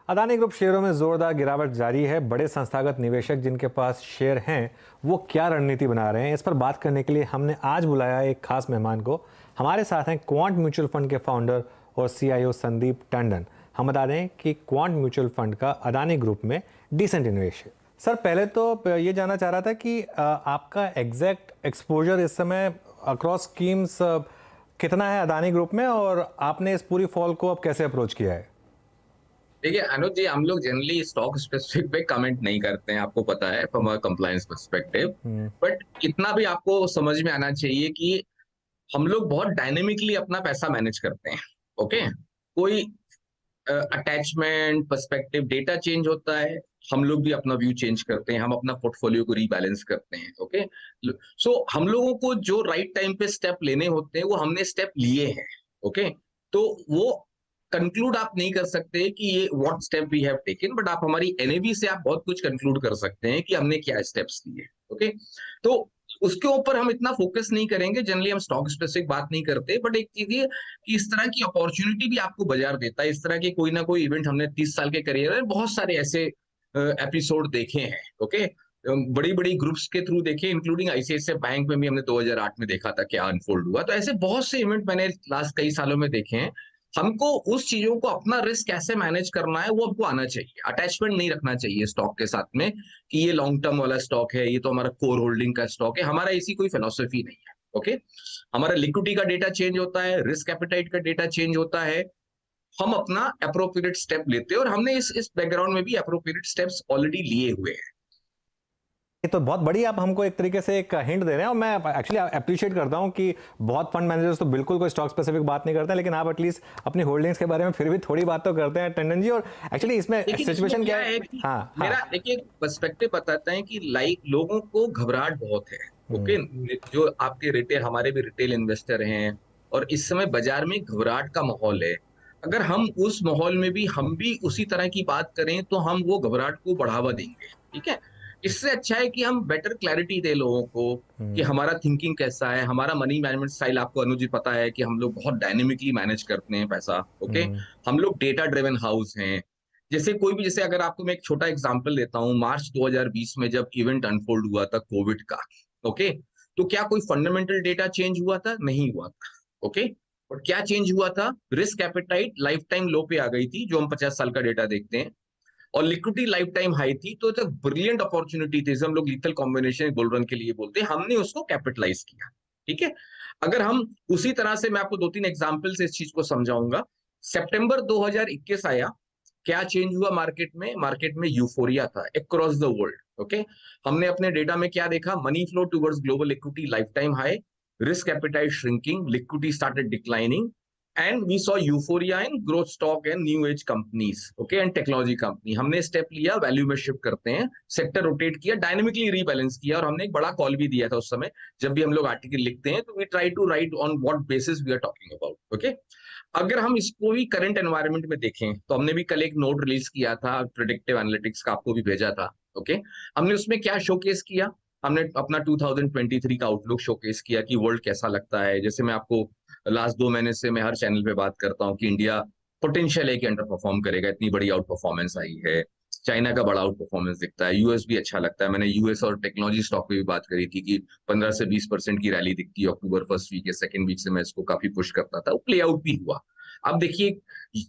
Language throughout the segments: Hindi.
अदानी ग्रुप शेयरों में जोरदार गिरावट जारी है। बड़े संस्थागत निवेशक जिनके पास शेयर हैं वो क्या रणनीति बना रहे हैं, इस पर बात करने के लिए हमने आज बुलाया एक खास मेहमान को। हमारे साथ हैं क्वांट म्यूचुअल फंड के फाउंडर और सीईओ संदीप टंडन। हम बता दें कि क्वांट म्यूचुअल फंड का अदानी ग्रुप में डिसेंट इन्वेस्ट है। सर, पहले तो ये जानना चाह रहा था कि आपका एग्जैक्ट एक्सपोजर इस समय अक्रॉस स्कीम्स कितना है अदानी ग्रुप में, और आपने इस पूरी फॉल को अब कैसे अप्रोच किया है? देखिए अनुज जी, हम लोग जनरली स्टॉक स्पेसिफिक पे कमेंट नहीं करते हैं, आपको पता है, from a compliance perspective. But इतना भी आपको समझ में आना चाहिए कि हम लोग बहुत डायनेमिकली अपना पैसा मैनेज करते हैं। ओके, कोई अटैचमेंट पर्सपेक्टिव डेटा चेंज होता है, हम लोग भी अपना व्यू चेंज करते हैं, हम अपना पोर्टफोलियो को रीबैलेंस करते हैं। ओके, सो हम लोगों को जो राइट टाइम पे स्टेप लेने होते हैं वो हमने स्टेप लिए हैं। ओके, तो वो कंक्लूड आप नहीं कर सकते कि ये what step we have taken, but आप हमारी एनएवी से आप बहुत कुछ कंक्लूड कर सकते हैं कि हमने क्या स्टेप्स लिए। ओके, तो उसके ऊपर हम इतना फोकस नहीं करेंगे, जनरली हम स्टॉक स्पेसिफिक बात नहीं करते। बट एक चीज ये कि इस तरह की अपॉर्चुनिटी भी आपको बाजार देता है। इस तरह के कोई ना कोई इवेंट हमने 30 साल के करियर में बहुत सारे ऐसे एपिसोड देखे हैं। ओके, बड़ी बड़ी ग्रुप्स के थ्रू देखे, इंक्लूडिंग आईसीआईसीआई बैंक में भी हमने 2008 में देखा था क्या अनफोल्ड हुआ। तो ऐसे बहुत से इवेंट मैंने लास्ट कई सालों में देखे हैं। हमको उस चीजों को, अपना रिस्क कैसे मैनेज करना है वो हमको आना चाहिए। अटैचमेंट नहीं रखना चाहिए स्टॉक के साथ में कि ये लॉन्ग टर्म वाला स्टॉक है, ये तो हमारा कोर होल्डिंग का स्टॉक है। हमारा ऐसी कोई फिलोसफी नहीं है। ओके, हमारा लिक्विडिटी का डेटा चेंज होता है, रिस्क एपेटाइट का डेटा चेंज होता है, हम अपना अप्रोप्रिएट स्टेप लेते हैं और हमने इस बैकग्राउंड में भी अप्रोप्रिएट स्टेप्स ऑलरेडी लिए हुए हैं। ये तो बहुत बड़ी आप हमको एक तरीके से एक हिंट दे रहे हैं, और मैं एक्चुअली अप्रिशिएट करता हूं कि बहुत फंड मैनेजर्स तो बिल्कुल कोई स्टॉक स्पेसिफिक बात नहीं करते हैं, लेकिन आप एटलीस्ट अपनी होल्डिंग्स के बारे में फिर भी थोड़ी बात तो करते हैं टंडन जी। और एक्चुअली इसमें लेकिन इसमें सिचुएशन क्या क्या है? है कि हाँ मेरा हाँ। देखिए पर्सपेक्टिव बताता है कि लाइक लोगों को घबराहट बहुत है। ओके, जो आपके रिटेल, हमारे भी रिटेल इन्वेस्टर हैं, और इस समय बाजार में घबराहट का माहौल है। अगर हम उस माहौल में भी हम भी उसी तरह की बात करें तो हम वो घबराहट को बढ़ावा देंगे। ठीक है, इससे अच्छा है कि हम बेटर क्लैरिटी दे लोगों को कि हमारा थिंकिंग कैसा है, हमारा मनी मैनेजमेंट स्टाइल। आपको अनुज जी पता है कि हम लोग बहुत डायनेमिकली मैनेज करते हैं पैसा। ओके, हम लोग डेटा ड्रिवन हाउस हैं। जैसे कोई भी, जैसे अगर आपको मैं एक छोटा एग्जांपल देता हूं, मार्च 2020 में जब इवेंट अनफोल्ड हुआ था कोविड का। ओके, तो क्या कोई फंडामेंटल डेटा चेंज हुआ था? नहीं हुआ था। ओके, और क्या चेंज हुआ था? रिस्क एपेटाइट लाइफ टाइम लो पे आ गई थी, जो हम 50 साल का डेटा देखते हैं, और लिक्विडिटी लाइफ टाइम हाई थी। तो एक ब्रिलियंट अपॉर्चुनिटी थी, हम लोग लीथल कॉम्बिनेशन बुल रन के लिए बोलते हैं, हमने उसको कैपिटलाइज किया। ठीक है, अगर हम उसी तरह से, मैं आपको दो तीन एग्जांपल से इस चीज को समझाऊंगा। सितंबर 2021 आया, क्या चेंज हुआ मार्केट में? मार्केट में यूफोरिया था अक्रॉस द वर्ल्ड। ओके, हमने अपने डेटा में क्या देखा? Money flow towards global equity life time high, risk appetite shrinking, liquidity started declining, and we saw euphoria in growth stock and new age companies. Okay, and technology company. हमने स्टेप लिया, वैल्यू में शिफ्ट करते हैं, सेक्टर रोटेट किया, डायनेमिकली रीबैलेंस किया, और हमने एक बड़ा कॉल भी दिया था उस समय। जब भी हम लोग आर्टिकल लिखते हैं तो we try to write on what basis we are talking about. Okay, अगर हम इसको भी करंट एनवायरनमेंट में देखें तो हमने भी कल एक नोट रिलीज किया था प्रेडिक्टिव एनालिटिक्स का, आपको भी भेजा था। ओके, हमने उसमें क्या शोकेस किया? हमने अपना 2023 का आउटलुक शोकेस किया कि वर्ल्ड कैसा लगता है। जैसे मैं आपको लास्ट 2 महीने से मैं हर चैनल पे बात करता हूँ कि इंडिया पोटेंशियल है कि अंडर परफॉर्म करेगा, इतनी बड़ी आउट परफॉर्मेंस आई है। चाइना का बड़ा आउट परफॉर्मेंस दिखता है, यूएस भी अच्छा लगता है। मैंने यूएस और टेक्नोलॉजी स्टॉक पे भी बात करी थी कि 15 से 20% की रैली दिखती है अक्टूबर फर्स्ट वीक या सेकंड वीक से, मैं इसको काफी पुश करता था, वो प्ले आउट भी हुआ। अब देखिए,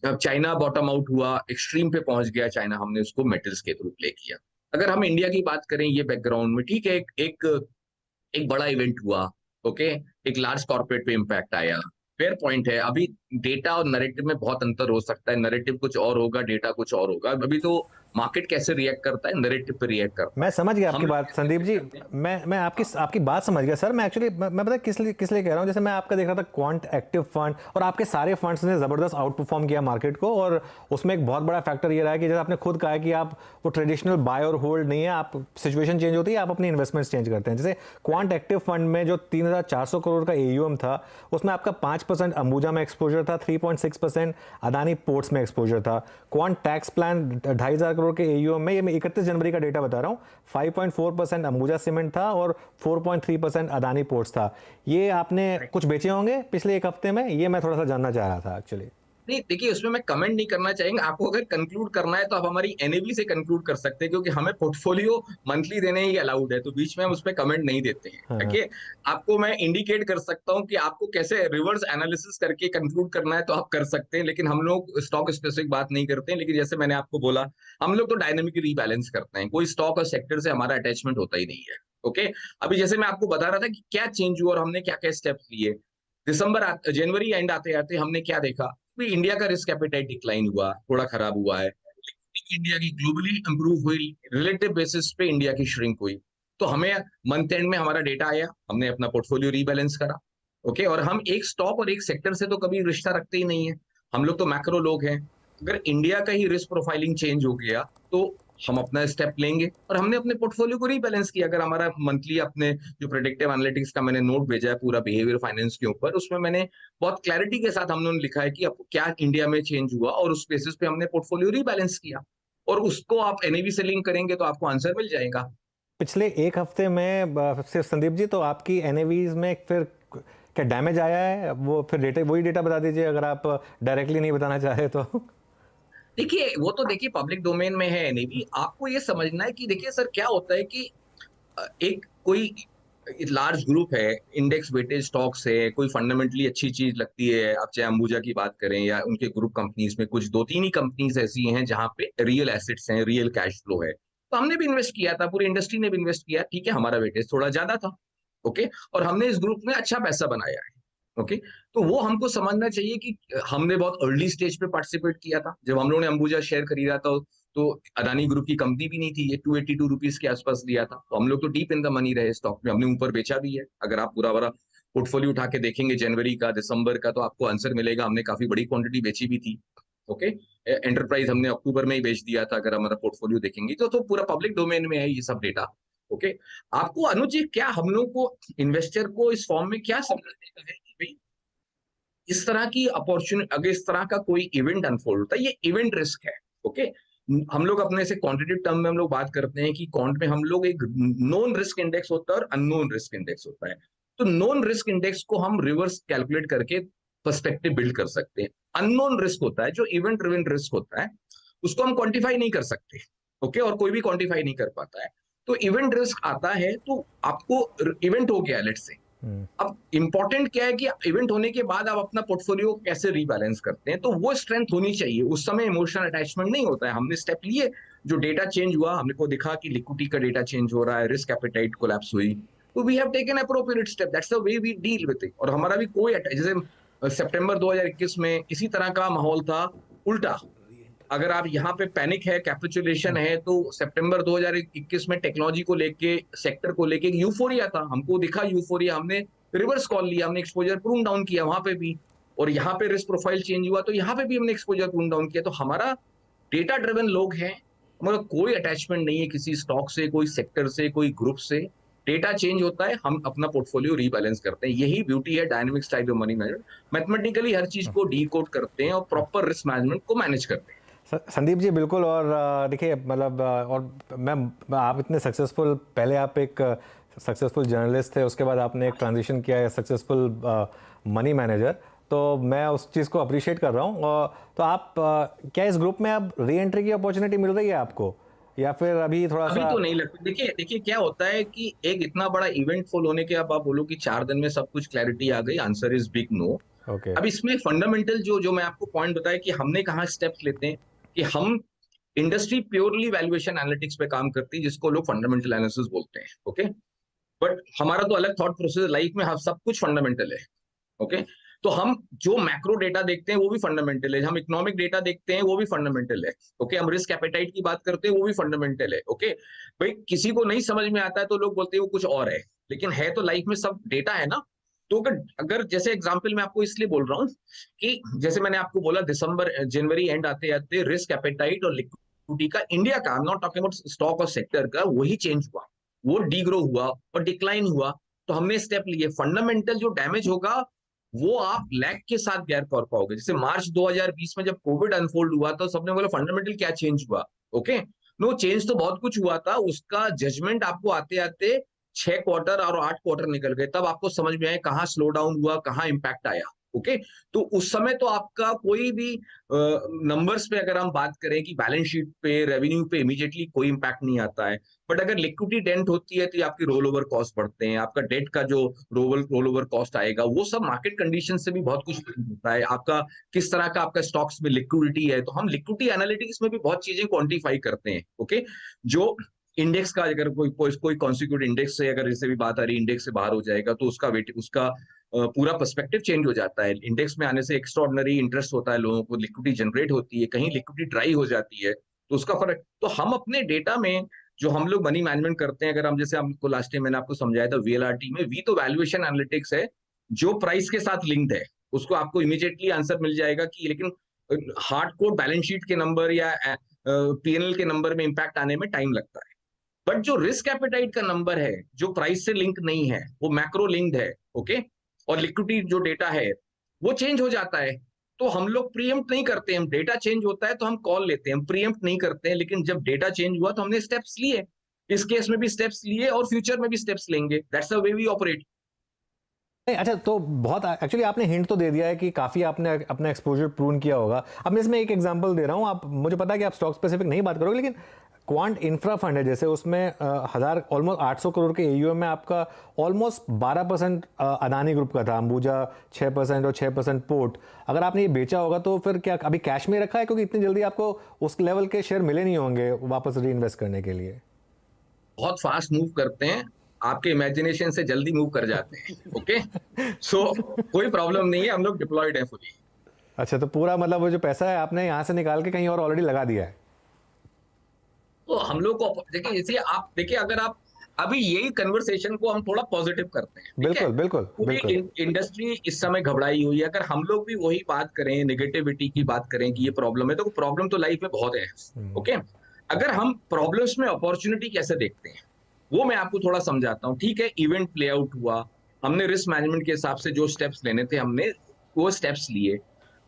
चाइना बॉटम आउट हुआ, एक्सट्रीम पे पहुंच गया चाइना, हमने उसको मेटल्स के थ्रू प्ले किया। अगर हम इंडिया की बात करें ये बैकग्राउंड में, ठीक है, एक बड़ा इवेंट हुआ। ओके, एक लार्ज कॉर्पोरेट पे इम्पैक्ट आया, फेयर पॉइंट है। अभी डेटा और नैरेटिव में बहुत अंतर हो सकता है, नैरेटिव कुछ और होगा, डेटा कुछ और होगा। अभी तो मार्केट कैसे रिएक्ट करता है, नैरेटिव पे रिएक्ट करता मैं है। समझ गया हम आपकी लोग बात कैसे संदीप रिएक्ट जी। करते हैं? मैं आपकी हाँ, आपकी बात समझ गया सर। मैं एक्चुअली मैं पता किस लिए कह रहा हूँ। जैसे मैं आपका देख रहा था क्वांट एक्टिव फंड, और आपके सारे फंड्स ने ज़बरदस्त आउट परफॉर्म किया मार्केट को, और उसमें एक बहुत बड़ा फैक्टर ये रहा है कि जैसे आपने खुद कहा है कि आप वो ट्रेडिशनल बाय और होल्ड नहीं है, आप सिचुएशन चेंज होती है आप अपनी इन्वेस्टमेंट्स चेंज करते हैं। जैसे क्वांट एक्टिव फंड में जो 3,400 करोड़ का एयूएम था, उसमें आपका 5% अंबुजा में एक्सपोजर था, 3.6% अदानी पोर्ट्स में एक्सपोजर था। क्वांट टैक्स प्लान 2,500 करोड़ के एयूएम में, ये मैं 31 जनवरी का डेटा बता रहा हूँ, 5.4% अंबुजा सीमेंट था और 4.3% अदानी पोर्ट्स था। ये आपने कुछ बेचे होंगे पिछले एक हफ्ते में, ये मैं थोड़ा सा जानना चाह रहा था एक्चुअली। नहीं देखिए, उसमें मैं कमेंट नहीं करना चाहेंगे। आपको अगर कंक्लूड करना है तो आप हमारी एनएवी से कंक्लूड कर सकते हैं, क्योंकि हमें पोर्टफोलियो मंथली देने ही अलाउड है, तो बीच में हम उस पर कमेंट नहीं देते हैं। हाँ। ओके, आपको मैं इंडिकेट कर सकता हूं कि आपको कैसे रिवर्स एनालिसिस करके कंक्लूड करना है तो आप कर सकते हैं, लेकिन हम लोग स्टॉक स्पेसिफिक बात नहीं करते हैं। लेकिन जैसे मैंने आपको बोला, हम लोग तो डायनेमिकली रीबैलेंस करते हैं, कोई स्टॉक और सेक्टर से हमारा अटैचमेंट होता ही नहीं है। ओके, अभी जैसे मैं आपको बता रहा था कि क्या चेंज हुआ और हमने क्या क्या स्टेप्स लिए। जनवरी एंड आते आते हमने क्या देखा कि इंडिया का रिस्क एपेटाइट डिक्लाइन हुआ, थोड़ा खराब हुआ है। इंडिया की ग्लोबली इंप्रूव हुई, रिलेटिव बेसिस पे इंडिया की श्रिंक हुई। तो हमें मंथ एंड में हमारा डेटा आया, हमने अपना पोर्टफोलियो रीबैलेंस करा। ओके, और हम एक स्टॉक और एक सेक्टर से तो कभी रिश्ता रखते ही नहीं है, हम लोग तो मैक्रो लोग हैं। अगर इंडिया का ही रिस्क प्रोफाइलिंग चेंज हो गया तो हम अपना स्टेप लेंगे, और हमने अपने पोर्टफोलियो को रीबैलेंस किया। अगर हमारा मंथली अपने जो प्रेडिक्टिव एनालिटिक्स का मैंने नोट भेजा है पूरा बिहेवियर फाइनेंस के ऊपर, उसमें मैंने बहुत क्लैरिटी के साथ हमने लिखा है कि अब क्या इंडिया में चेंज हुआ, और उस बेसिस पे हमने पोर्टफोलियो रीबैलेंस किया। और उसको आप एनएवी से लिंक करेंगे तो आपको आंसर मिल जाएगा। पिछले एक हफ्ते में सिर्फ संदीप जी, तो आपकी एनएवीज में फिर क्या डैमेज आया है? वो फिर डेटा, वही डेटा बता दीजिए अगर आप डायरेक्टली नहीं बताना चाहे तो। देखिए, वो तो देखिए पब्लिक डोमेन में है एनएवी। आपको ये समझना है कि देखिए सर, क्या होता है कि एक कोई लार्ज ग्रुप है, इंडेक्स वेटेड स्टॉक्स है, कोई फंडामेंटली अच्छी चीज लगती है, आप चाहे अंबुजा की बात करें या उनके ग्रुप कंपनीज में कुछ दो तीन ही कंपनीज ऐसी हैं जहां पे रियल एसेट्स हैं, रियल कैश फ्लो है, तो हमने भी इन्वेस्ट किया था, पूरी इंडस्ट्री ने भी इन्वेस्ट किया। ठीक है, हमारा वेटेज थोड़ा ज्यादा था। ओके, और हमने इस ग्रुप में अच्छा पैसा बनाया है। ओके, तो वो हमको समझना चाहिए कि हमने बहुत अर्ली स्टेज पे पार्टिसिपेट किया था। जब हम लोगों ने अंबुजा शेयर खरीदा था तो अदानी ग्रुप की कंपनी भी नहीं थी, ये 282 रुपीज के आसपास दिया था, तो हम लोग तो डीप इन द मनी रहे स्टॉक में, हमने ऊपर बेचा भी है। अगर आप पूरा बड़ा पोर्टफोलियो उठा के देखेंगे जनवरी का, दिसंबर का, तो आपको आंसर मिलेगा, हमने काफी बड़ी क्वांटिटी बेची भी थी। ओके, एंटरप्राइज हमने अक्टूबर में ही बेच दिया था, अगर हमारा पोर्टफोलियो देखेंगे तो पूरा पब्लिक डोमेन में है ये सब डेटा। ओके, आपको अनुज जी, क्या हम लोग को इन्वेस्टर को इस फॉर्म में क्या समझने का है कि भाई इस तरह की अपॉर्चुनिटी, अगर इस तरह का कोई इवेंट अनफोल्ड होता है, ये इवेंट रिस्क है। ओके, हम लोग अपने से क्वांटिटेटिव टर्म में हम लोग बात करते हैं कि क्वांट में हम लोग एक नोन रिस्क इंडेक्स होता है और अननोन रिस्क इंडेक्स होता है। तो नोन रिस्क इंडेक्स को हम रिवर्स कैलकुलेट करके पर्सपेक्टिव बिल्ड कर सकते हैं। अननोन रिस्क होता है जो इवेंट ड्रिवन रिस्क होता है, उसको हम क्वांटिफाई नहीं कर सकते। ओके, और कोई भी क्वांटिफाई नहीं कर पाता है। तो इवेंट रिस्क आता है तो आपको इवेंट हो गया लेट्स से, अब इंपॉर्टेंट क्या है कि इवेंट होने के बाद आप अपना पोर्टफोलियो कैसे रीबैलेंस करते हैं, तो वो स्ट्रेंथ होनी चाहिए। उस समय इमोशनल अटैचमेंट नहीं होता है। हमने स्टेप लिए, जो डेटा चेंज हुआ, हमने को दिखा कि लिक्विडिटी का डेटा चेंज हो रहा है, रिस्क एपेटाइट कोलैप्स हुई, तो we have taken appropriate step, that's the way we deal with it. और हमारा भी कोई जैसे सितंबर 2021 में इसी तरह का माहौल था, उल्टा। अगर आप यहाँ पे पैनिक है, कैपिचुलेशन है, तो सितंबर 2021 में टेक्नोलॉजी को लेके, सेक्टर को लेके यूफोरिया था, हमको दिखा यूफोरिया, हमने रिवर्स कॉल लिया, हमने एक्सपोजर प्रून डाउन किया वहां पे भी। और यहाँ पे रिस्क प्रोफाइल चेंज हुआ तो यहाँ पे भी हमने एक्सपोजर प्रून डाउन किया। तो हमारा डेटा ड्रिवन लोग हैं, हमारा कोई अटैचमेंट नहीं है किसी स्टॉक से, कोई सेक्टर से, कोई ग्रुप से। डेटा चेंज होता है, हम अपना पोर्टफोलियो रीबैलेंस करते हैं, यही ब्यूटी है dynamic style of money management. Mathematically हर चीज को डीकोड करते हैं और प्रॉपर रिस्क मैनेजमेंट को मैनेज करते हैं। संदीप जी बिल्कुल। और देखिए मतलब और आप इतने सक्सेसफुल, पहले आप एक सक्सेसफुल जर्नलिस्ट थे, उसके बाद आपने एक ट्रांजिशन किया है सक्सेसफुल मनी मैनेजर, तो मैं उस चीज़ को अप्रिशिएट कर रहा हूँ। तो आप क्या इस ग्रुप में अब री एंट्री की अपॉर्चुनिटी मिल रही है आपको, या फिर अभी थोड़ा अभी सा? तो नहीं लगता। देखिए देखिए, क्या होता है कि एक इतना बड़ा इवेंट फुल होने के अब आप बोलो कि 4 दिन में सब कुछ क्लैरिटी आ गई, answer is big no. Okay. अब इसमें फंडामेंटल जो जो मैं आपको पॉइंट बताया कि हमने कहाँ स्टेप्स लेते हैं, कि हम इंडस्ट्री प्योरली वैल्यूएशन एनालिटिक्स पे काम करती है, जिसको लोग फंडामेंटल एनालिसिस बोलते हैं। ओके, बट हमारा तो अलग थॉट प्रोसेस, लाइफ में सब कुछ फंडामेंटल है। ओके, तो हम जो मैक्रो डेटा देखते हैं वो भी फंडामेंटल है, हम इकोनॉमिक डेटा देखते हैं वो भी फंडामेंटल है। ओके, हम रिस्क एपेटाइट की बात करते हैं वो भी फंडामेंटल है। ओके, भाई किसी को नहीं समझ में आता है तो लोग बोलते हैं वो कुछ और है, लेकिन है तो लाइफ में सब डेटा है ना। तो अगर अगर जैसे एग्जांपल मैं आपको इसलिए बोल रहा हूँ कि जैसे मैंने आपको बोला, दिसंबर जनवरी एंड आते आते रिस्क एपेटाइट और लिक्विडिटी का, इंडिया का, I am not talking about stock और सेक्टर का, वही चेंज हुआ, वो डीग्रो हुआ और डिक्लाइन हुआ। तो हमने स्टेप लिए, फंडामेंटल जो डैमेज होगा वो आप लैग के साथ गैर कर पाओगे। जैसे मार्च 2020 में जब कोविड अनफोल्ड हुआ तो सबने बोला फंडामेंटल क्या चेंज हुआ। ओके, नो चेंज तो बहुत कुछ हुआ था, उसका जजमेंट आपको आते आते 6 क्वार्टर और 8 क्वार्टर निकल गए, तब आपको समझ में आया कहाँ स्लो डाउन हुआ, कहाँ इंपैक्ट आया। ओके। तो उस समय तो आपका कोई भी नंबर्स पे अगर हम बात करें कि बैलेंस शीट पे, रेवेन्यू पे इमीडिएटली कोई इंपैक्ट नहीं आता है। बट अगर लिक्विडिटी डेंट होती है तो ये आपकी रोल ओवर कॉस्ट बढ़ते हैं, आपका डेट का जो रोल ओवर कॉस्ट आएगा, वो सब मार्केट कंडीशन से भी बहुत कुछ होता है। आपका किस तरह का आपका स्टॉक्स में लिक्विडिटी है, तो हम लिक्विडिटी एनालिटिक्स में भी बहुत चीजें क्वांटिफाई करते हैं। ओके, जो इंडेक्स का अगर कोई कॉन्सिक्यूटिव इंडेक्स से अगर जैसे भी बात आ रही, इंडेक्स से बाहर हो जाएगा तो उसका वेट, उसका पूरा पर्सपेक्टिव चेंज हो जाता है। इंडेक्स में आने से एक्स्ट्राऑर्डिनरी इंटरेस्ट होता है, लोगों को लिक्विडिटी जनरेट होती है, कहीं लिक्विडिटी ड्राई हो जाती है, तो उसका फर्क। तो हम अपने डेटा में जो हम लोग मनी मैनेजमेंट करते हैं, अगर हम जैसे हमको लास्ट टाइम मैंने आपको समझाया था वीएलआरटी में, वी तो वैल्यूएशन एनालिटिक्स है जो प्राइस के साथ लिंक्ड है, उसको आपको इमीडिएटली आंसर मिल जाएगा कि, लेकिन हार्ड कोड बैलेंस शीट के नंबर या पीएनएल के नंबर में इंपैक्ट आने में टाइम लगता है। बट जो रिस्क एपेटाइट का नंबर है, जो प्राइस से लिंक नहीं है, वो मैक्रो लिंक्ड है, ओके, और लिक्विडिटी जो डेटा है वो चेंज हो जाता है, तो हम लोग प्रीएम्प्ट नहीं करते हैं। डेटा चेंज होता है तो हम कॉल लेते हैं, हम प्रीएम्प्ट नहीं करते हैं। लेकिन जब डेटा चेंज हुआ तो हमने स्टेप्स लिए, इस केस में भी स्टेप्स लिए और फ्यूचर में भी स्टेप्स लेंगे। That's the way we operate. नहीं, अच्छा, तो बहुत एक्चुअली आपने हिंट तो दे दिया है कि काफ़ी आपने अपना एक्सपोजर प्रूव किया होगा। अब मैं इसमें एक एग्जांपल दे रहा हूँ, आप, मुझे पता है कि आप स्टॉक स्पेसिफिक नहीं बात करोगे, लेकिन क्वांट इंफ्रा फंड है जैसे, उसमें ऑलमोस्ट 800 करोड़ के एयूएम में आपका ऑलमोस्ट 12% अदानी ग्रुप का था, अंबुजा 6% और 6% पोर्ट। अगर आपने ये बेचा होगा तो फिर क्या अभी कैश में रखा है, क्योंकि इतनी जल्दी आपको उस लेवल के शेयर मिले नहीं होंगे वापस री इन्वेस्ट करने के लिए? बहुत फास्ट मूव करते हैं, आपके इमेजिनेशन से जल्दी मूव कर जाते हैं। ओके, सो कोई प्रॉब्लम नहीं है, हम लोग डिप्लॉयड है फुली। अच्छा, तो पूरा मतलब वो जो पैसा है आपने यहाँ से निकाल के कहीं और ऑलरेडी लगा दिया है? तो हम लोग को देखिए, इसलिए आप देखिए, अगर आप अभी यही कन्वर्सेशन को हम थोड़ा पॉजिटिव करते हैं, ठीक है। बिल्कुल बिल्कुल पूरी बिल्कुल। इंडस्ट्री इस समय घबराई हुई है, अगर हम लोग भी वही बात करें, नेगेटिविटी की बात करें कि ये प्रॉब्लम है, तो प्रॉब्लम तो लाइफ में बहुत है। ओके, अगर हम प्रॉब्लम्स में अपॉर्चुनिटी कैसे देखते हैं, वो मैं आपको थोड़ा समझाता हूँ। ठीक है, इवेंट प्ले आउट हुआ, हमने रिस्क मैनेजमेंट के हिसाब से जो स्टेप्स लेने थे हमने वो स्टेप्स लिए।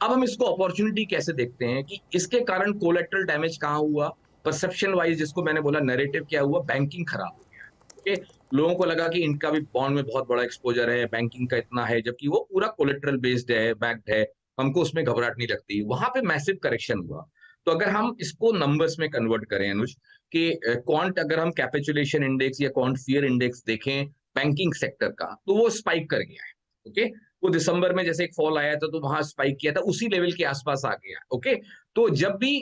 अब हम इसको अपॉर्चुनिटी कैसे देखते हैं कि इसके कारण कोलेटरल डैमेज कहाँ हुआ, परसेप्शन वाइज जिसको मैंने बोला नैरेटिव क्या हुआ, बैंकिंग खराब हो गया। ओके, लोगों को लगा कि इनका भी बॉन्ड में बहुत बड़ा एक्सपोजर है, बैंकिंग का इतना है, जबकि वो पूरा कोलेटरल बेस्ड है, बैक्ड है, हमको उसमें घबराहट नहीं लगती। वहां पे मैसिव करेक्शन हुआ। तो अगर हम इसको नंबर्स में कन्वर्ट करें अनुज, कि क्वांट, अगर हम कैपिचुलेशन इंडेक्स या क्वांट फियर इंडेक्स देखें बैंकिंग सेक्टर का, तो वो स्पाइक कर गया है। ओके, वो दिसंबर में जैसे एक फॉल आया था तो वहां स्पाइक किया था, उसी लेवल के आसपास आ गया। ओके, तो जब भी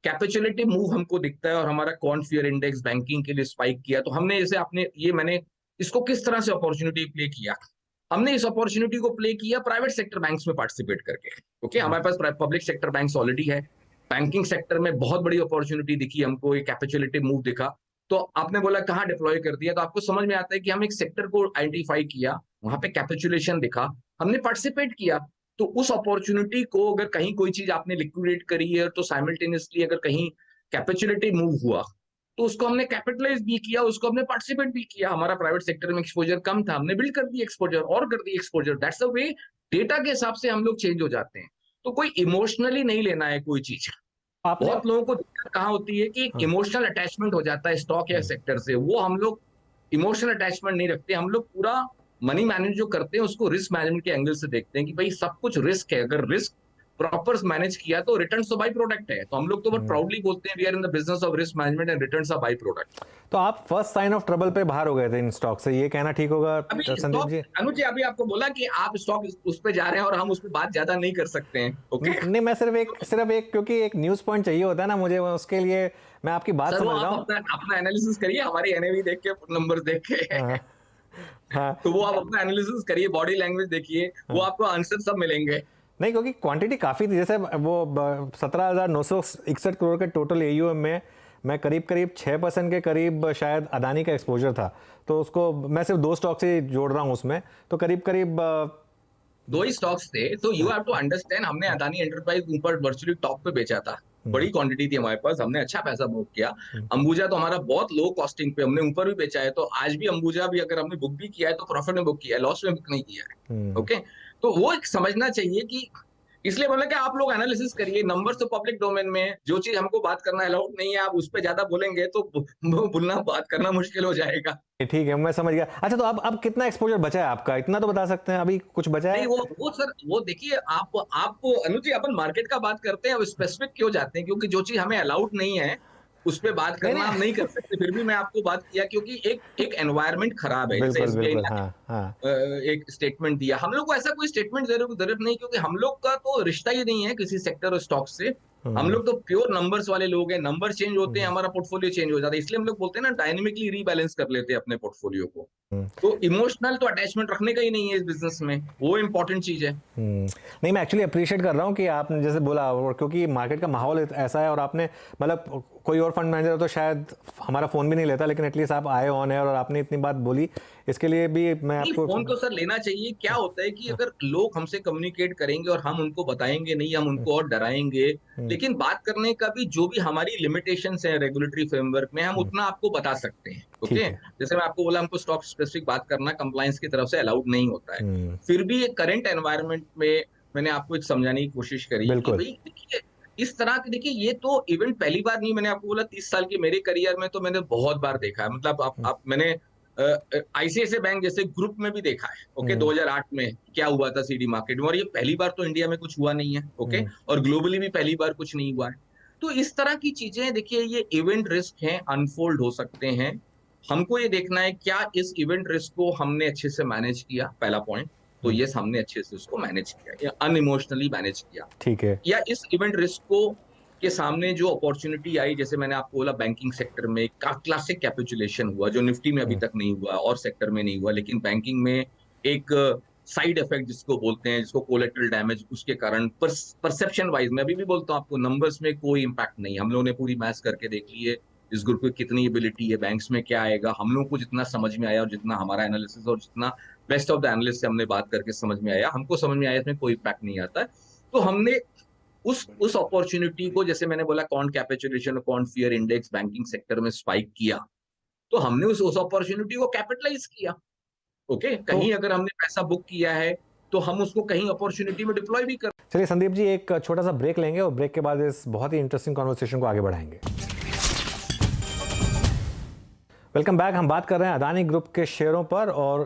कैपिचुलेटिव मूव हमको दिखता है और हमारा क्वांट फियर इंडेक्स बैंकिंग के लिए स्पाइक किया, तो हमने जैसे आपने ये, मैंने इसको किस तरह से अपॉर्चुनिटी प्ले किया, हमने इस अपॉर्चुनिटी को प्ले किया प्राइवेट सेक्टर बैंक्स में पार्टिसिपेट करके। ओके, हमारे पास पब्लिक सेक्टर बैंक्स ऑलरेडी है, बैंकिंग सेक्टर में बहुत बड़ी अपॉर्चुनिटी दिखी हमको, एक कैपिचुलेटिव मूव दिखा, तो आपने बोला कहाँ डिप्लॉय कर दिया, तो आपको समझ में आता है कि हम एक सेक्टर को आइडेंटिफाई किया, वहां पे कैपिचुलेशन दिखा, हमने पार्टिसिपेट किया। तो उस अपॉर्चुनिटी को अगर कहीं कोई चीज आपने लिक्विडेट करी है, तो साइमल्टेनियसली अगर कहीं कैपिचुलेटिव मूव हुआ तो उसको हमने कैपिटलाइज भी किया, उसको हमने पार्टिसिपेट भी किया। हमारा प्राइवेट सेक्टर में एक्सपोजर कम था, हमने बिल्ड कर दिया एक्सपोजर और कर दिया exposure. That's the way, data के हिसाब से हम लोग चेंज हो जाते हैं। तो कोई इमोशनली नहीं लेना है कोई चीज। आपने बहुत लोगों को दिक्कत कहाँ होती है कि हाँ, इमोशनल अटैचमेंट हो जाता है स्टॉक या सेक्टर से, वो हम लोग इमोशनल अटैचमेंट नहीं रखते। हम लोग पूरा मनी मैनेज जो करते हैं उसको रिस्क मैनेजमेंट के एंगल से देखते हैं कि भाई सब कुछ रिस्क है, अगर रिस्क प्रॉपर मैनेज किया तो रिटर्न्स तो बाई प्रोडक्ट है। तो हम लोग तो बहुत प्राउडली बोलते हैं we are in the business of risk management and returns are byproduct. तो आप फर्स्ट साइन ऑफ ट्रबल पे बाहर हो गए थे इन स्टॉक से, ये कहना ठीक होगा अभी संदीप जी? अनुज जी, अभी आपको बोला कि आप स्टॉक उस पे जा रहे हैं और हम उस पर बात ज्यादा नहीं कर सकते हैं। ओके, नहीं, मैं सिर्फ एक क्योंकि एक न्यूज पॉइंट चाहिए होता है ना मुझे, उसके लिए मैं आपकी बात सर वो समझ रहा आप हूँ। अपना एनालिसिस करिए, हमारी एनएवी देख के, नंबर देख के। हाँ हाँ तो वो आप अपना एनालिसिस करिए, बॉडी लैंग्वेज देखिए, वो हाँ। आपको आंसर सब मिलेंगे। नहीं, क्योंकि क्वांटिटी काफ़ी थी, जैसे वो 17,961 करोड़ के टोटल एयूएम में मैं करीब करीब 6% के करीब शायद अदानी का एक्सपोजर था, तो उसको मैं सिर्फ 2 स्टॉक से जोड़ रहा हूँ उसमें, तो करीब करीब 2 ही स्टॉक्स थे। तो यू हैव टू अंडरस्टैंड, हमने अदानी एंटरप्राइज ऊपर वर्चुअली टॉप पे बेचा था, बड़ी क्वांटिटी थी हमारे पास, हमने अच्छा पैसा बुक किया। अंबुजा तो हमारा बहुत लो कॉस्टिंग पे हमने ऊपर भी बेचा है, तो आज भी अंबुजा भी अगर हमने बुक भी किया है तो प्रॉफिट में बुक किया है, लॉस में बुक नहीं किया है। ओके, तो वो एक समझना चाहिए कि इसलिए बोला कि आप लोग एनालिसिस करिए, नंबर्स तो पब्लिक डोमेन में है, जो चीज हमको बात करना अलाउड नहीं है, आप उस पे ज्यादा बोलेंगे तो बोलना बात करना मुश्किल हो जाएगा। ठीक है, मैं समझ गया। अच्छा, तो अब कितना एक्सपोजर बचा है आपका, इतना तो बता सकते हैं, अभी कुछ बचा नहीं, है? वो सर, वो देखिए, आप अनुज जी, अपन मार्केट का बात करते हैं, अब स्पेसिफिक क्यों जाते हैं, क्योंकि जो चीज हमें अलाउड नहीं है उस पे बात नहीं करना हम नहीं कर नहीं। सकते। फिर भी मैं आपको बात किया क्योंकि एक एक एनवायरनमेंट खराब है, जैसे बिल्कुल एसबीआई बिल्कुल, ने हाँ हाँ। एक स्टेटमेंट दिया। हम लोग को ऐसा कोई स्टेटमेंट जरूरत नहीं, क्योंकि हम लोग का तो रिश्ता ही नहीं है किसी सेक्टर और स्टॉक से। हम हम्म लोग तो प्योर नंबर्स वाले लोग हैं, नंबर चेंज होते हैं हम्म हमारा पोर्टफोलियो चेंज हो जाता है, इसलिए हम लोग बोलते हैं ना, डायनेमिकली रीबैलेंस कर लेते हैं अपने पोर्टफोलियो को। हम्म। तो इमोशनल तो अटैचमेंट रखने का ही नहीं है इस बिजनेस में, वो इंपॉर्टेंट चीज है। नहीं, मैं एक्चुअली अप्रिशिएट कर रहा हूँ कि आपने जैसे बोला, और क्योंकि मार्केट का माहौल ऐसा है, और आपने मतलब कोई और फंड मैनेजर तो शायद हमारा फ़ोन भी नहीं लेता, लेकिन एटलीस्ट आप आए ऑन है और आपने इतनी बात बोली, इसके लिए भी मैं नहीं, आपको। फोन तो सर लेना चाहिए। क्या होता है कि अगर लोग हमसे कम्युनिकेट करेंगे और हम उनको बताएंगे नहीं, हम उनको और डराएंगे, लेकिन बात करने का भी जो भी हमारी लिमिटेशंस है रेगुलेटरी फ्रेमवर्क में, हम उतना आपको बता सकते हैं। ओके, ठीक है। जैसे मैं आपको बोला, हमको स्टॉक स्पेसिफिक बात करना कंप्लायंस की तरफ से अलाउड नहीं होता है। हम्म। फिर भी एक करंट एनवायरनमेंट में मैंने आपको एक समझाने की कोशिश करी कि बिल्कुल। भाई देखिए, इस तरह के, देखिए ये तो इवेंट पहली बार नहीं, मैंने आपको बोला 30 साल के मेरे करियर में तो मैंने बहुत बार देखा है। मतलब आप मैंने आईसीआईसीआई बैंक जैसे ग्रुप में भी देखा है। ओके, हम्म 2008 में क्या हुआ था सीडी मार्केट में, और ये पहली बार तो इंडिया में कुछ हुआ नहीं है। ओके, हम्म और ग्लोबली भी पहली बार कुछ नहीं हुआ है। तो इस तरह की चीजें देखिए, ये इवेंट रिस्क हैं, अनफोल्ड हो सकते हैं। हमको ये देखना है क्या इस इवेंट रिस्क को हमने अच्छे से मैनेज किया, पहला पॉइंट। तो हम्म, ये हमने अच्छे से उसको मैनेज किया या अनइमोशनली मैनेज किया, ठीक है। या इस इवेंट रिस्क को के सामने जो अपॉर्चुनिटी आई, जैसे मैंने आपको बोला बैंकिंग सेक्टर में क्लासिक कैपिचुलेशन हुआ, जो निफ्टी में अभी हम्म तक नहीं हुआ और सेक्टर में नहीं हुआ, लेकिन बैंकिंग में एक साइड इफेक्ट जिसको बोलते हैं, जिसको कोलेटरल डैमेज, उसके कारण परसेप्शन वाइज मैं अभी भी बोलता हूँ आपको, नंबर्स में कोई इंपैक्ट नहीं। हम लोगों ने पूरी मैथ्स करके देख ली है, इस ग्रुप की कितनी एबिलिटी है, बैंक्स में क्या आएगा, हम लोगों को जितना समझ में आया और जितना हमारा एनालिसिस और जितना बेस्ट ऑफ द एनालिस्ट से हमने बात करके समझ में आया, हमको समझ में आया इसमें कोई इम्पैक्ट नहीं आता है। तो हमने उस अपॉर्चुनिटी को, जैसे मैंने बोला कॉन्ट कैपिचुलेशन और can't fear index banking sector में स्पाइक किया, तो हमने उस अपॉर्चुनिटी को कैपिटलाइज किया। ओके, तो कहीं अगर हमने पैसा बुक किया है तो हम उसको कहीं अपॉर्चुनिटी में डिप्लॉय भी कर। चलिए संदीप जी, एक छोटा सा ब्रेक लेंगे और ब्रेक के बाद इस बहुत ही इंटरेस्टिंग कॉन्वर्सेशन को आगे बढ़ाएंगे। Welcome back. हम बात कर रहे हैं अदानी ग्रुप के शेयरों पर, और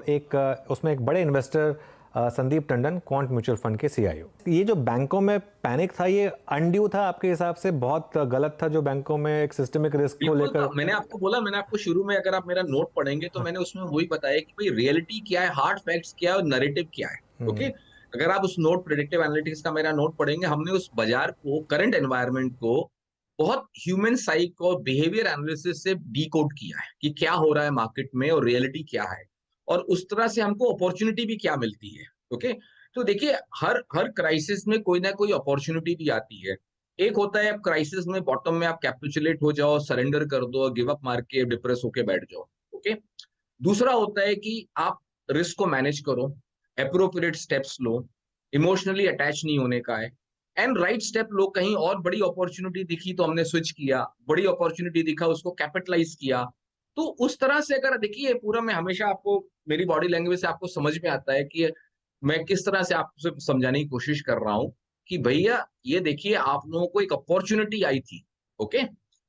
उसमें एक बड़े investor Sandeep Tandon, quant mutual fund के सीईओ। ये जो बैंकों में पैनिक था, ये अनड्यू था आपके हिसाब से? बहुत गलत था जो बैंकों में एक सिस्टमिक रिस्क को बिल्कुल था। लेकर। मैंने आपको बोला, मैंने आपको शुरू में, अगर आप मेरा नोट पढ़ेंगे तो मैंने उसमें वही बताया कि भाई रियलिटी क्या है, हार्ड फैक्ट्स क्या है और नैरेटिव क्या है। ओके, अगर आप उस नोट, प्रेडिक्टिव एनालिटिक्स का मेरा नोट पढ़ेंगे, हमने उस बाजार को, करंट एनवायरनमेंट को बहुत ह्यूमन साइक और बिहेवियर एनालिसिस से डीकोड किया है कि क्या हो रहा है मार्केट में और रियलिटी क्या है, और उस तरह से हमको अपॉर्चुनिटी भी क्या मिलती है। ओके, तो देखिए, हर हर क्राइसिस में कोई ना कोई अपॉर्चुनिटी भी आती है। एक होता है आप क्राइसिस में, बॉटम में आप कैपिचुलेट हो जाओ, सरेंडर कर दो, गिव अप मार के डिप्रेस होके बैठ जाओ। ओके, दूसरा होता है कि आप रिस्क को मैनेज करो, अप्रोप्रिएट स्टेप्स लो, इमोशनली अटैच नहीं होने का है, एंड राइट स्टेप लो। कहीं और बड़ी अपॉर्चुनिटी दिखी तो हमने स्विच किया, बड़ी अपॉर्चुनिटी दिखा उसको कैपिटलाइज किया। तो उस तरह से अगर देखिए, पूरा मैं हमेशा आपको, मेरी बॉडी लैंग्वेज से आपको समझ में आता है कि मैं किस तरह से आपसे समझाने की कोशिश कर रहा हूं कि भैया ये देखिए, आप लोगों को एक अपॉर्चुनिटी आई थी। ओके,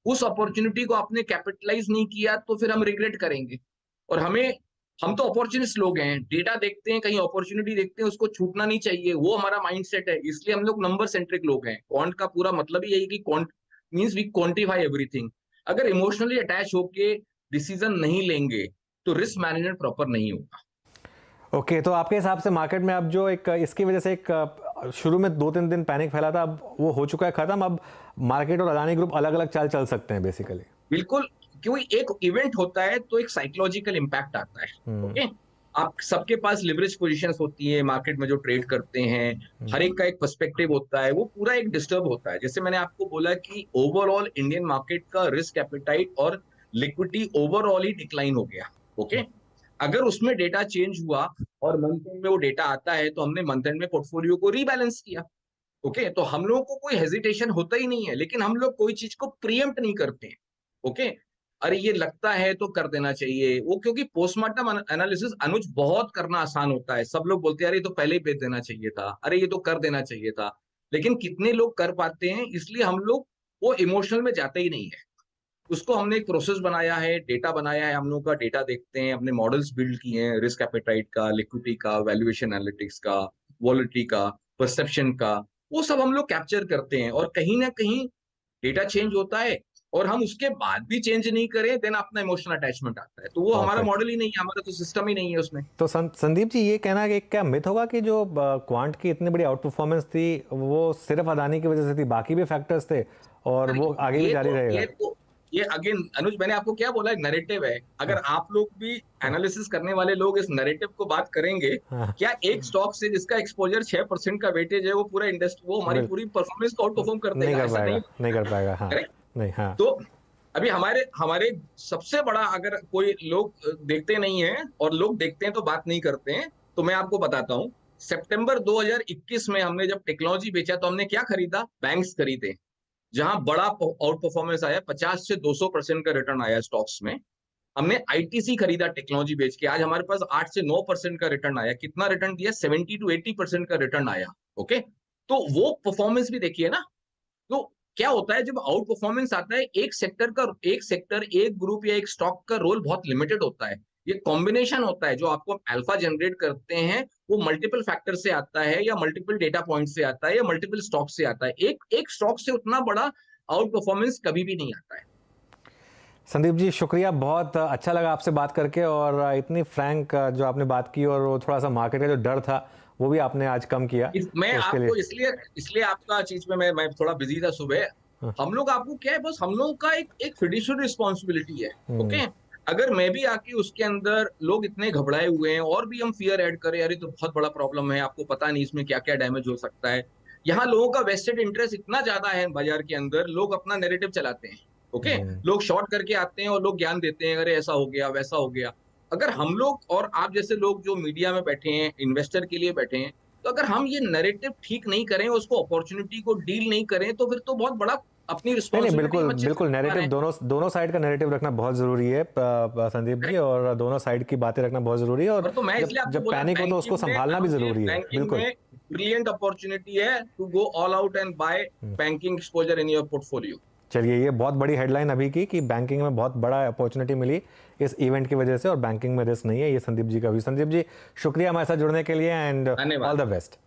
उस अपॉर्चुनिटी को आपने कैपिटलाइज नहीं किया तो फिर हम रिग्रेट करेंगे। और हम तो अपॉर्चुनिस्ट लोग हैं, डेटा देखते हैं, कहीं अपॉर्चुनिटी देखते हैं, उसको छूटना नहीं चाहिए, वो हमारा माइंडसेट है। इसलिए हम लोग नंबर सेंट्रिक लोग हैं। क्वांट का पूरा मतलब ही यही कि quant means we quantify everything. अगर इमोशनली अटैच होके डिसीजन नहीं लेंगे तो रिस्क मैनेजमेंट प्रॉपर नहीं होगा। ओके, तो आपके हिसाब से मार्केट में अब जो एक इसकी वजह से एक शुरू में 2-3 दिन पैनिक फैला था, अब वो हो चुका है खत्म? अब मार्केट और अदानी ग्रुप अलग अलग चाल चल सकते हैं बेसिकली? बिल्कुल, क्योंकि एक इवेंट होता है तो एक साइकोलॉजिकल इंपैक्ट आता है। ओके, आप सबके पास लिवरेज पोजीशंस होती है मार्केट में, जो ट्रेड करते हैं, हर एक का एक पर्सपेक्टिव होता है, वो पूरा एक डिस्टर्ब होता है। जैसे मैंने आपको बोला कि ओवरऑल इंडियन मार्केट का रिस्क एपेटाइट और लिक्विडिटी ओवरऑल ही डिक्लाइन हो गया। ओके, अगर उसमें डेटा चेंज हुआ और मंथ एंड में वो डेटा आता है तो हमने मंथ एंड में पोर्टफोलियो को रीबैलेंस किया। ओके, तो हम लोगों को कोई हेजिटेशन होता ही नहीं है, लेकिन हम लोग कोई चीज को प्रीएम्प्ट नहीं करते हैं। ओके, अरे ये लगता है तो कर देना चाहिए वो, क्योंकि पोस्टमार्टम एनालिसिस अनुज बहुत करना आसान होता है। सब लोग बोलते हैं अरे ये तो पहले ही भेज देना चाहिए था, अरे ये तो कर देना चाहिए था। लेकिन कितने लोग कर पाते हैं, इसलिए हम लोग वो इमोशनल में जाते ही नहीं है। उसको हमने एक प्रोसेस बनाया है, डेटा बनाया है, हम लोग का डेटा देखते हैं, अपने मॉडल्स बिल्ड किए हैं, रिस्क एपेटाइट का, लिक्विडिटी का, वैल्यूएशन एनालिटिक्स का, वॉलेटिलिटी का, परसेप्शन का, वो सब हम लोग कैप्चर करते हैं। और कहीं ना कहीं डेटा चेंज होता है और हम उसके बाद भी चेंज नहीं करें, देन अपना इमोशनल अटैचमेंट आता है। तो वो हमारा परफेक्ट। मॉडल ही नहीं है, हमारा तो सिस्टम ही नहीं है उसमें। तो संदीप जी, ये कहना कि क्या मिथ होगा कि जो क्वांट की इतनी बड़ी आउट परफॉर्मेंस थी वो सिर्फ अदानी की वजह से थी, बाकी भी फैक्टर्स थे और अरे वो आगे भी जारी रहेगा? ये अगेन अनुज, मैंने आपको क्या बोला, एक नैरेटिव है। अगर हाँ, आप लोग भी एनालिसिस करने वाले लोग इस नैरेटिव को बात करेंगे, हाँ, क्या एक स्टॉक से जिसका एक्सपोजर 6% का वेटेज है, वो पूरा इंडस्ट्री, वो हमारी बिल्कुल पूरी परफॉर्मेंस को आउट परफॉर्म कर नहीं देगा? कर ऐसा नहीं पाएगा, नहीं होता कर पाएगा, हाँ। है। नहीं, हाँ। तो अभी हमारे हमारे सबसे बड़ा, अगर कोई लोग देखते नहीं है, और लोग देखते हैं तो बात नहीं करते हैं, तो मैं आपको बताता हूँ। सितंबर 2021 में हमने जब टेक्नोलॉजी बेचा, तो हमने क्या खरीदा? बैंक्स खरीदे, जहां बड़ा आउट परफॉर्मेंस आया, 50 से 200% का रिटर्न आया स्टॉक्स में। हमने आईटीसी खरीदा टेक्नोलॉजी बेच के, आज हमारे पास 8 से 9% का रिटर्न आया। कितना रिटर्न दिया? 70 टू 80% का रिटर्न आया। ओके, तो वो परफॉर्मेंस भी देखिए ना। तो क्या होता है, जब आउट परफॉर्मेंस आता है, एक सेक्टर, एक ग्रुप या एक स्टॉक का रोल बहुत लिमिटेड होता है। ये कॉम्बिनेशन होता है जो आपको अल्फा जनरेट करते हैं, वो मल्टीपल फैक्टर से आता है, या मल्टीपल डेटा पॉइंट से आता है, या मल्टीपल स्टॉक से आता है। एक एक स्टॉक से उतना बड़ा आउट परफॉर्मेंस कभी भी नहीं आता है। संदीप जी, शुक्रिया, बहुत अच्छा लगा आपसे बात करके, और इतनी फ्रैंक जो आपने बात की, और वो थोड़ा सा मार्केट का जो डर था वो भी आपने आज कम किया, मैं तो उसके लिए। आपको इसलिए इसलिए आपका चीज में मैं थोड़ा बिजी था सुबह। हाँ, हम लोग, आपको क्या है, बस हम लोगों का एक फिड्यूशियरी रिस्पॉन्सिबिलिटी है। हम्म, ओके, अगर मैं भी आके उसके अंदर, लोग इतने घबराए हुए हैं और भी हम फियर ऐड करें, अरे तो बहुत बड़ा प्रॉब्लम है, आपको पता नहीं इसमें क्या क्या डैमेज हो सकता है। यहाँ लोगों का वेस्टेड इंटरेस्ट इतना ज्यादा है बाजार के अंदर, लोग अपना नैरेटिव चलाते हैं। ओके, हम्म, लोग शॉर्ट करके आते हैं और लोग ज्ञान देते हैं, अरे ऐसा हो गया, वैसा हो गया। अगर हम लोग और आप जैसे लोग जो मीडिया में बैठे हैं, इन्वेस्टर के लिए बैठे हैं, तो अगर हम ये नैरेटिव ठीक नहीं करें, उसको अपॉर्चुनिटी को डील नहीं करें, तो फिर तो बहुत बड़ा अपनी नहीं नहीं, रिस्पॉन्सिबिलिटी हम बिल्कुल अच्छे से बिल्कुल, नहीं पा रहे नैरेटिव हैं। दोनों दोनों साइड का नैरेटिव रखना बहुत ज़रूरी है संदीप जी, Correct? और दोनों साइड की बातें रखना बहुत ज़रूरी है, और और तो मैं जब इसलिए आपको जब बोला, पैनिक हो तो उसको बैंकिंग में संभालना भी अनुज जी, ज़रूरी है, बैंकिंग बिल्कुल। में ब्रिलियंट अपॉर्चुनिटी है to go all out and buy banking exposure in your portfolio. चलिए, ये बहुत बड़ी हेडलाइन अभी की कि बैंकिंग में बहुत बड़ा अपॉर्चुनिटी मिली इस इवेंट की वजह से, और बैंकिंग में रिस्क नहीं है, ये संदीप जी का भी। संदीप जी, शुक्रिया हमारे साथ जुड़ने के लिए, एंड ऑल धन्यवाद। The best.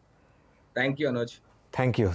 Thank you Anuj. Thank you.